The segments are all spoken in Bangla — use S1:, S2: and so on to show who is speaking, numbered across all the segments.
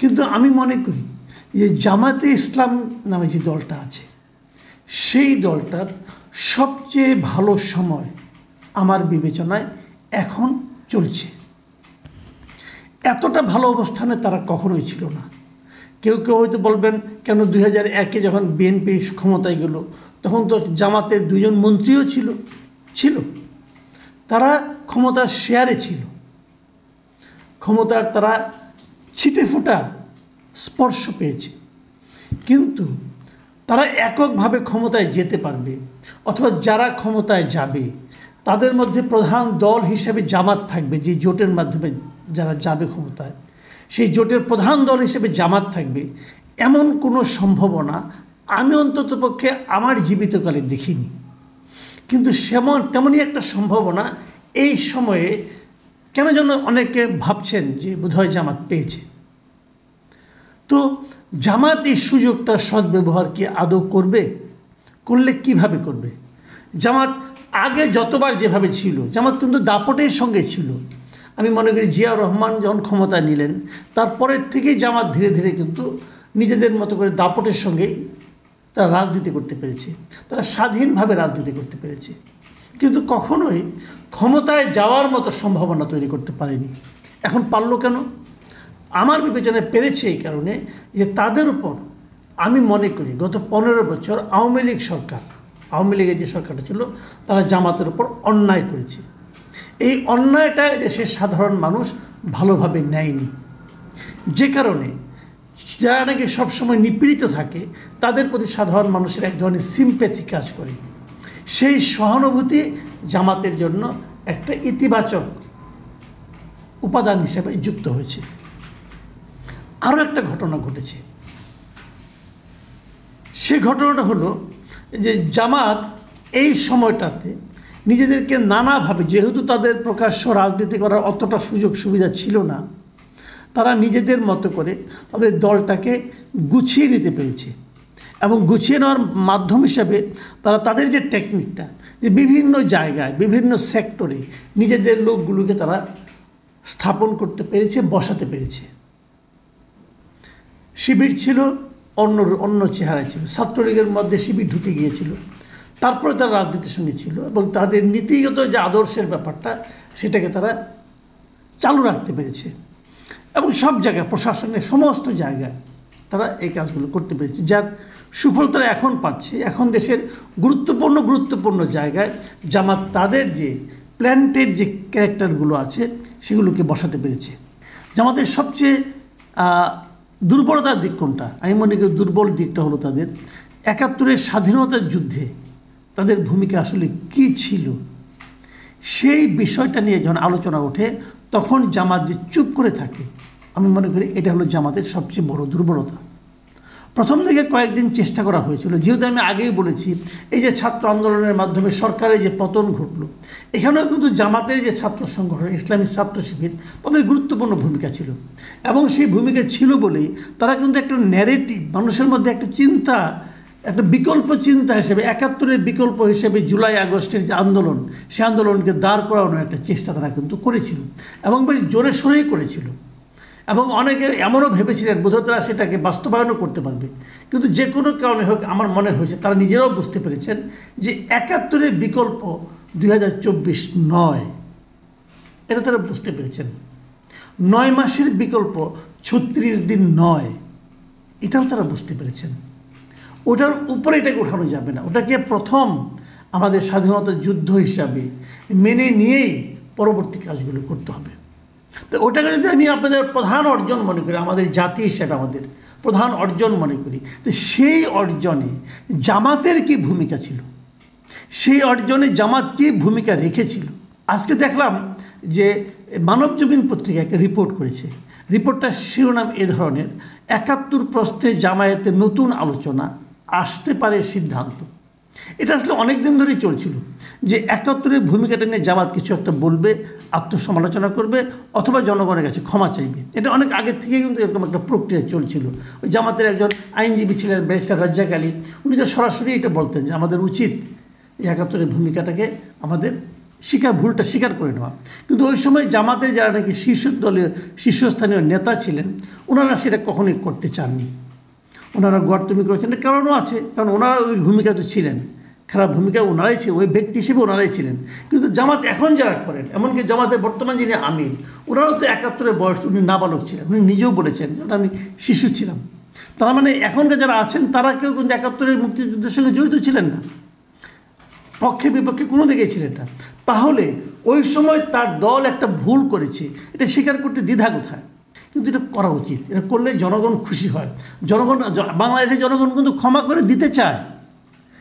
S1: কিন্তু আমি মনে করি যে জামাতে ইসলাম নামে যে দলটা আছে সেই দলটার সবচেয়ে ভালো সময় আমার বিবেচনায় এখন চলছে। এতটা ভালো অবস্থানে তারা কখনোই ছিল না। কেউ কেউ হয়তো বলবেন কেন 2001-এ যখন বিএনপি ক্ষমতায় গেল তখন তো জামাতের 2জন মন্ত্রীও ছিল, তারা ক্ষমতার শেয়ারে ছিল, ক্ষমতার তারা ছিটে ফোটা স্পর্শ পেয়েছে। কিন্তু তারা এককভাবে ক্ষমতায় যেতে পারবে অথবা যারা ক্ষমতায় যাবে তাদের মধ্যে প্রধান দল হিসেবে জামাত থাকবে, যে জোটের মাধ্যমে যারা যাবে ক্ষমতায় সেই জোটের প্রধান দল হিসেবে জামাত থাকবে, এমন কোনো সম্ভাবনা আমি অন্ততপক্ষে আমার জীবিতকালে দেখিনি। কিন্তু তেমনই একটা সম্ভাবনা এই সময়ে কেন যেন অনেকে ভাবছেন যে বোধহয় জামাত পেয়েছে। তো জামাত এই সুযোগটা সদ্ব্যবহার কি আদৌ করবে? করলে কিভাবে করবে? জামাত আগে যতবার যেভাবে ছিল, জামাত কিন্তু দাপটের সঙ্গে ছিল। আমি মনে করি জিয়াউর রহমান যখন ক্ষমতা নিলেন তারপরের থেকেই জামাত ধীরে ধীরে কিন্তু নিজেদের মতো করে দাপটের সঙ্গেই তারা রাজনীতি করতে পেরেছে, তারা স্বাধীনভাবে রাজনীতি করতে পেরেছে, কিন্তু কখনোই ক্ষমতায় যাওয়ার মতো সম্ভাবনা তৈরি করতে পারেনি। এখন পারল কেন? আমার বিবেচনায় পেরেছে এই কারণে যে তাদের উপর আমি মনে করি গত 15 বছর আওয়ামী লীগের যে সরকারটা ছিল তারা জামাতের উপর অন্যায় করেছে। এই অন্যায়টা দেশের সাধারণ মানুষ ভালোভাবে নেয়নি, যে কারণে যারা নাকি সবসময় নিপীড়িত থাকে তাদের প্রতি সাধারণ মানুষের এক ধরনের সিম্প্যাথি কাজ করে। সেই সহানুভূতি জামাতের জন্য একটা ইতিবাচক উপাদান হিসেবে যুক্ত হয়েছে। আরও একটা ঘটনা ঘটেছে, সে ঘটনাটা হলো যে জামাত এই সময়টাতে নিজেদেরকে নানাভাবে, যেহেতু তাদের প্রকাশ্য রাজনীতি করার অতটা সুযোগ সুবিধা ছিল না, তারা নিজেদের মতো করে তাদের দলটাকে গুছিয়ে নিতে পেরেছে। এবং গুছিয়ে নেওয়ার মাধ্যম হিসাবে তারা তাদের যে টেকনিকটা, যে বিভিন্ন জায়গায় বিভিন্ন সেক্টরে নিজেদের লোকগুলোকে তারা স্থাপন করতে পেরেছে, বসাতে পেরেছে। শিবির ছিল অন্য চেহারায় ছিল, ছাত্রলীগের মধ্যে শিবির ঢুকে গিয়েছিল, তারপরে তারা রাজনীতির সঙ্গে ছিল এবং তাদের নীতিগত যে আদর্শের ব্যাপারটা সেটাকে তারা চালু রাখতে পেরেছে এবং সব জায়গায় প্রশাসনের সমস্ত জায়গায় তারা এই কাজগুলো করতে পেরেছে, যার সুফল তারা এখন পাচ্ছে। এখন দেশের গুরুত্বপূর্ণ জায়গায় জামাত তাদের যে প্ল্যান্টেড যে ক্যারেক্টারগুলো আছে সেগুলোকে বসাতে পেরেছে। জামাতের সবচেয়ে দুর্বলতার দিক কোনটা? আমি মনে করি দুর্বল দিকটা হলো তাদের 71-এর স্বাধীনতার যুদ্ধে তাদের ভূমিকা আসলে কী ছিল সেই বিষয়টা নিয়ে যখন আলোচনা ওঠে তখন জামাত যে চুপ করে থাকে, আমি মনে করি এটা হলো জামাতের সবচেয়ে বড় দুর্বলতা। প্রথম দিকে কয়েকদিন চেষ্টা করা হয়েছিল, যেহেতু আমি আগেই বলেছি এই যে ছাত্র আন্দোলনের মাধ্যমে সরকারের যে পতন ঘটল, এখানেও কিন্তু জামাতের যে ছাত্র সংগঠন ইসলামী ছাত্র শিবির তাদের গুরুত্বপূর্ণ ভূমিকা ছিল এবং সেই ভূমিকা ছিল বলেই তারা কিন্তু একটা ন্যারেটিভ মানুষের মধ্যে একটা চিন্তা, একটা বিকল্প চিন্তা হিসেবে 71-এর বিকল্প হিসেবে জুলাই আগস্টের যে আন্দোলন, সে আন্দোলনকে দাঁড় করানোর একটা চেষ্টা তারা কিন্তু করেছিল এবং বেশ জোরে সোরেই করেছিল এবং অনেকে এমনও ভেবেছিলেন বোধহয় তারা সেটাকে বাস্তবায়নও করতে পারবে। কিন্তু যে কোনো কারণে হোক আমার মনে হয়েছে তারা নিজেরাও বুঝতে পেরেছেন যে 71-এর বিকল্প 2024 নয়, এটা তারা বুঝতে পেরেছেন। 9 মাসের বিকল্প 36 দিন নয়, এটাও তারা বুঝতে পেরেছেন। ওটার উপরে এটাকে ওঠানো যাবে না, ওটাকে প্রথম আমাদের স্বাধীনতার যুদ্ধ হিসাবে মেনে নিয়েই পরবর্তী কাজগুলো করতে হবে। তো ওটাকে যদি আমি আপনাদের প্রধান অর্জন মনে করি, আমাদের জাতি হিসেবে আমাদের প্রধান অর্জন মনে করি, তো সেই অর্জনে জামাতের কি ভূমিকা ছিল, সেই অর্জনে জামাত কি ভূমিকা রেখেছিল। আজকে দেখলাম যে মানবজমিন পত্রিকা একটা রিপোর্ট করেছে, রিপোর্টটার শিরোনাম এ ধরনের, 71 প্রশ্নে জামায়াতে নতুন আলোচনা, আসতে পারে সিদ্ধান্ত। এটা আসলে অনেক দিন ধরেই চলছিল যে 71-এর ভূমিকাটা নিয়ে জামাত কিছু একটা বলবে, আত্মসমালোচনা করবে অথবা জনগণের কাছে ক্ষমা চাইবে। এটা অনেক আগের থেকেই কিন্তু এরকম একটা প্রক্রিয়া চলছিল। ওই জামাতের একজন আইনজীবী ছিলেন ব্যারিস্টার রাজ্জাক আলী, উনি তো সরাসরি এটা বলতেন যে আমাদের উচিত 71-এর ভূমিকাটাকে আমাদের ভুলটা স্বীকার করে নেওয়া। কিন্তু ওই সময় জামাতের যারা নাকি শীর্ষস্থানীয় নেতা ছিলেন, ওনারা সেটা কখনোই করতে চাননি। ওনারা গর্তমি করেছেন, কারণও আছে, কারণ ওনারা ওই ভূমিকা তো ছিলেন, খারাপ ভূমিকা ওনারাই ছিল, ওই ব্যক্তি হিসেবে ওনারাই ছিলেন। কিন্তু জামাত এখন যারা করেন, এমনকি জামাতের বর্তমান যিনি আমির, ওনারাও তো 71-এর বয়স, উনি নাবালক ছিলেন, উনি নিজেও বলেছেন যখন আমি শিশু ছিলাম। তার মানে এখনকার যারা আছেন তারা কেউ কিন্তু 71-এর মুক্তিযুদ্ধের সঙ্গে জড়িত ছিলেন না, পক্ষে বিপক্ষে কোনো দিকেই ছিলেন না। তাহলে ওই সময় তার দল একটা ভুল করেছে, এটা স্বীকার করতে দ্বিধা কোথায়? কিন্তু এটা করা উচিত, এটা করলে জনগণ খুশি হয়। বাংলাদেশের জনগণ কিন্তু ক্ষমা করে দিতে চায়,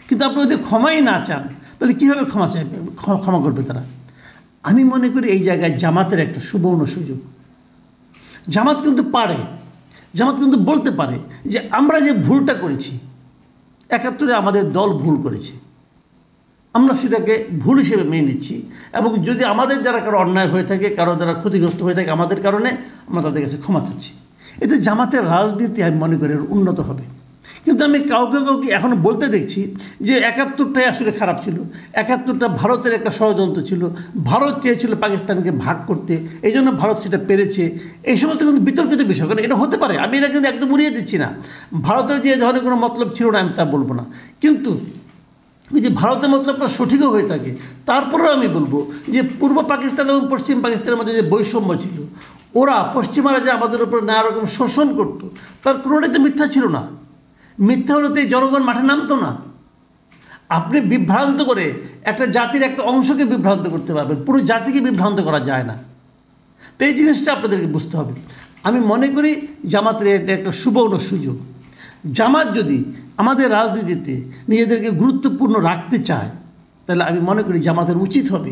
S1: কিন্তু আপনি যদি ক্ষমাই না চান তাহলে কীভাবে ক্ষমা করবে তারা? আমি মনে করি এই জায়গায় জামাতের একটা সুবর্ণ সুযোগ। জামাত কিন্তু পারে, জামাত কিন্তু বলতে পারে যে আমরা যে ভুলটা করেছি, 71-এ আমাদের দল ভুল করেছে, আমরা সেটাকে ভুল হিসেবে মেনে নিচ্ছি, এবং যদি আমাদের যারা কারো অন্যায় হয়ে থাকে, কারো যারা ক্ষতিগ্রস্ত হয়ে থাকে আমাদের কারণে, আমরা তাদের কাছে ক্ষমা চাচ্ছি। এতে জামাতের রাজনীতি আমি মনে করি উন্নত হবে। কিন্তু আমি কাউকে এখনও বলতে দেখছি যে 71টাই আসলে খারাপ ছিল, 71টা ভারতের একটা ষড়যন্ত্র ছিল, ভারত চেয়েছিল পাকিস্তানকে ভাগ করতে, এই জন্য ভারত সেটা পেরেছে। এই সমস্ত কিন্তু বিতর্কিত বিষয়, কারণ এটা হতে পারে, আমি এটা কিন্তু একদম উড়িয়ে দিচ্ছি না। ভারতের যে ধরনের কোনো মতলব ছিল না আমি তা বলবো না, কিন্তু যদি ভারতের মতলবটা সঠিকও হয়ে থাকে, তারপরেও আমি বলবো যে পূর্ব পাকিস্তান এবং পশ্চিম পাকিস্তানের মধ্যে যে বৈষম্য ছিল, ওরা পশ্চিমারা যে আমাদের উপর নানা রকম শোষণ করত, তার কোনোটাই তো মিথ্যা ছিল না। মিথ্যা হলে তো এই জনগণ মাঠে নামতো না। আপনি বিভ্রান্ত করে একটা জাতির একটা অংশকে বিভ্রান্ত করতে পারবেন, পুরো জাতিকে বিভ্রান্ত করা যায় না। তো এই জিনিসটা আপনাদেরকে বুঝতে হবে। আমি মনে করি জামাতের এটা একটা সুবর্ণ সুযোগ। জামাত যদি আমাদের রাজনীতিতে নিজেদেরকে গুরুত্বপূর্ণ রাখতে চায়, তাহলে আমি মনে করি জামাতের উচিত হবে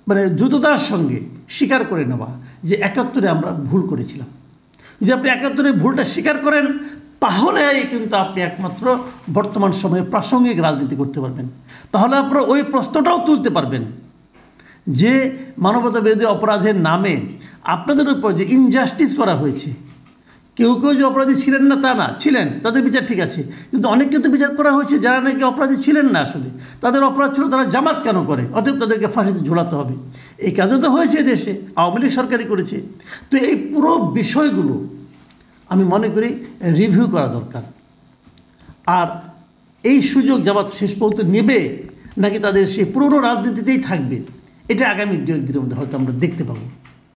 S1: মানে দ্রুততার সঙ্গে স্বীকার করে নেওয়া যে 71-এ আমরা ভুল করেছিলাম। যদি আপনি 71-এর ভুলটা স্বীকার করেন, তাহলে কিন্তু আপনি একমাত্র বর্তমান সময়ে প্রাসঙ্গিক রাজনীতি করতে পারবেন। তাহলে আপনারা ওই প্রশ্নটাও তুলতে পারবেন যে মানবতা বিরোধী অপরাধের নামে আপনাদের উপর যে ইনজাস্টিস করা হয়েছে, কেউ কেউ যে অপরাধী ছিলেন না তা না, ছিলেন, তাদের বিচার ঠিক আছে, কিন্তু অনেককে তো বিচার করা হয়েছে যারা নাকি অপরাধী ছিলেন না, আসলে তাদের অপরাধ ছিল তারা জামাত কেন করে, অতএব তাদেরকে ফাঁসিতে ঝোলাতে হবে। এই কাজও তো হয়েছে দেশে, আওয়ামী লীগ সরকারই করেছে। তো এই পুরো বিষয়গুলো আমি মনে করি রিভিউ করা দরকার। আর এই সুযোগ জামাত শেষ পর্যন্ত নেবে নাকি তাদের সেই পুরনো রাজনীতিতেই থাকবে, এটা আগামী 2-1 দিনের মধ্যে হয়তো আমরা দেখতে পাবো।